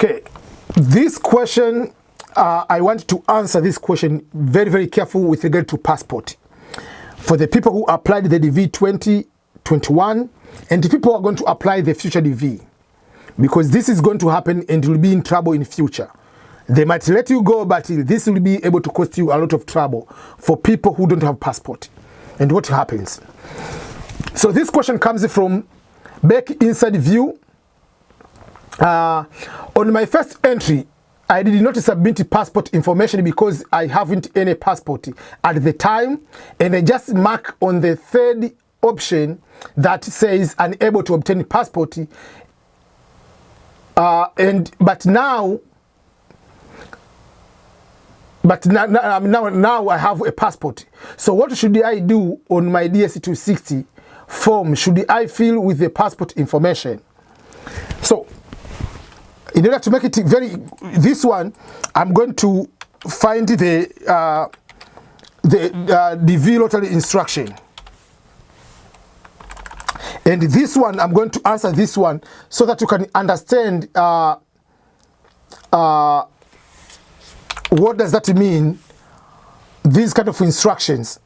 Okay, this question, I want to answer this question very, very careful with regard to passport. For the people who applied the DV 2021 and the people who are going to apply the future DV, because this is going to happen and you'll be in trouble in future. They might let you go, but this will be able to cost you a lot of trouble for people who don't have passport. And what happens? So this question comes from Back Inside View. On my first entry, I did not submit passport information because I haven't any passport at the time, and I just mark on the third option that says unable to obtain passport. But now I have a passport. So what should I do on my DS260 form? Should I fill with the passport information? So in order to make it this one, I'm going to find the DV lottery instruction. And this one, I'm going to answer this one so that you can understand what does that mean, these kind of instructions.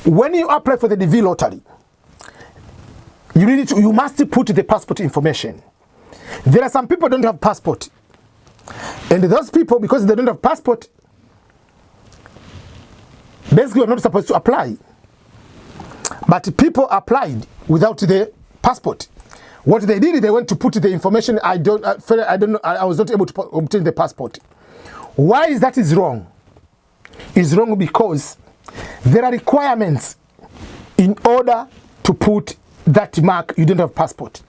When you apply for the DV lottery, you must put the passport information. There are some people who don't have passport. And those people, because they don't have passport, basically are not supposed to apply. But people applied without the passport. What they did, they went to put the information. I was not able to obtain the passport. Why is that is wrong? It's wrong because there are requirements in order to put that mark you don't have passport.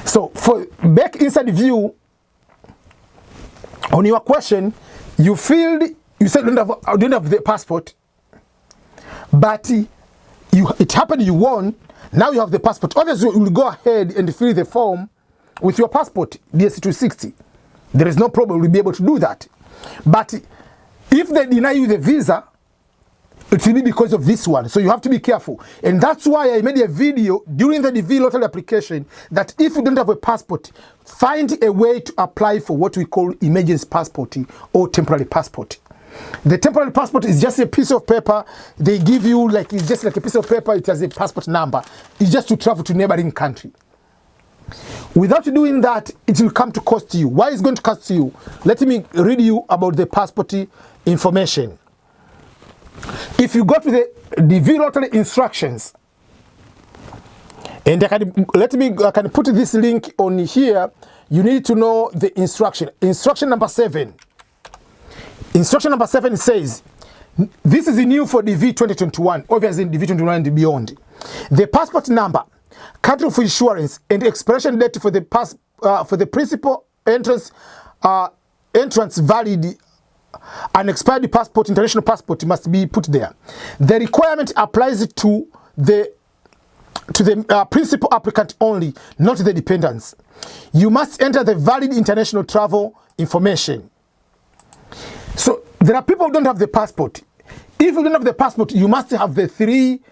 So for Back Inside View, on your question, you said you don't have the passport, but it happened you won. Now you have the passport. Obviously, you will go ahead and fill the form with your passport, DS260. There is no problem. You'll be able to do that. But if they deny you the visa, it will be because of this one. So you have to be careful. And that's why I made a video during the DV lottery application that if you don't have a passport, find a way to apply for what we call emergency passport or temporary passport. The temporary passport is just a piece of paper they give you, it's just like a piece of paper. It has a passport number. It's just to travel to neighboring country. Without doing that, it will come to cost you. Why is it going to cost you? Let me read you about the passport information. If you go to the DV lottery instructions, and I can put this link on here, you need to know the instruction. Instruction number 7. Instruction number 7 says, this is new for DV 2021, obviously DV 2021 and beyond. The passport number, country of insurance, and expiration date for the principal entrance valid unexpired passport, international passport must be put there. The requirement applies to the principal applicant only, not the dependents. You must enter the valid international travel information. So there are people who don't have the passport. If you don't have the passport, you must have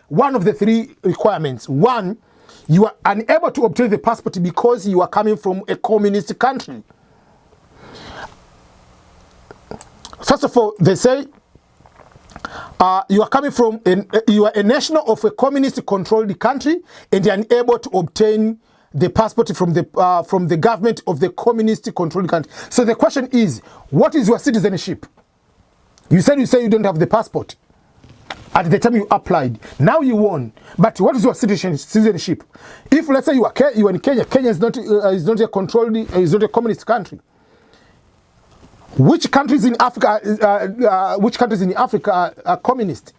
one of the three requirements. One, you are unable to obtain the passport because you are coming from a communist country. First of all, they say you are coming from you are a national of a communist-controlled country and you are unable to obtain the passport from the government of the communist-controlled country. So the question is, what is your citizenship? You say you don't have the passport at the time you applied. Now you won, but what is your citizenship? If let's say you are in Kenya, Kenya is not a controlled, is not a communist country. Which countries in Africa? Which countries in Africa are communist?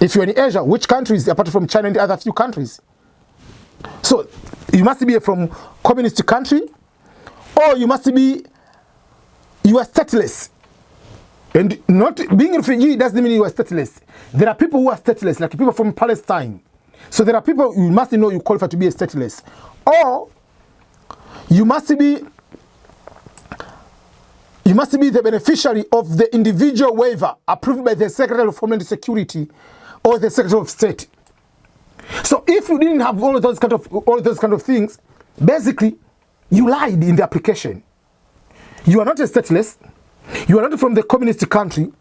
If you're in Asia, which countries apart from China and the other few countries? So you must be from communist country, or you are stateless. And not being a refugee doesn't mean you are stateless. There are people who are stateless, like people from Palestine. So there are people you must know you qualify to be a stateless, or you must be the beneficiary of the individual waiver approved by the Secretary of Homeland Security or the Secretary of State. So if you didn't have all those kind of things, basically, you lied in the application. You are not a stateless, you are not from the communist country,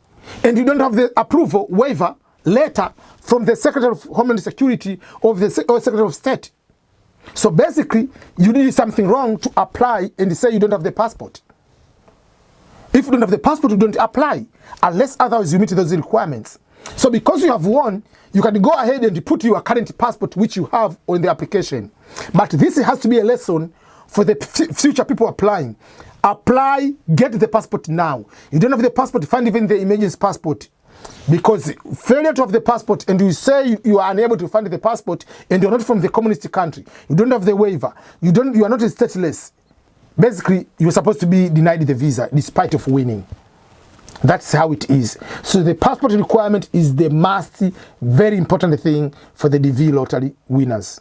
and you don't have the approval waiver letter from the Secretary of Homeland Security or the Secretary of State. So basically, you did something wrong to apply and say you don't have the passport. If you don't have the passport, you don't apply, unless otherwise you meet those requirements. So because you have won, you can go ahead and put your current passport, which you have on the application. But this has to be a lesson for the future people applying. Apply, get the passport now. You don't have the passport, find even the emergency passport. Because failure to have the passport, and you say you are unable to find the passport, and you're not from the communist country, you don't have the waiver, you are not a stateless. Basically, you're supposed to be denied the visa despite of winning. That's how it is. So the passport requirement is the must, very important thing for the DV lottery winners.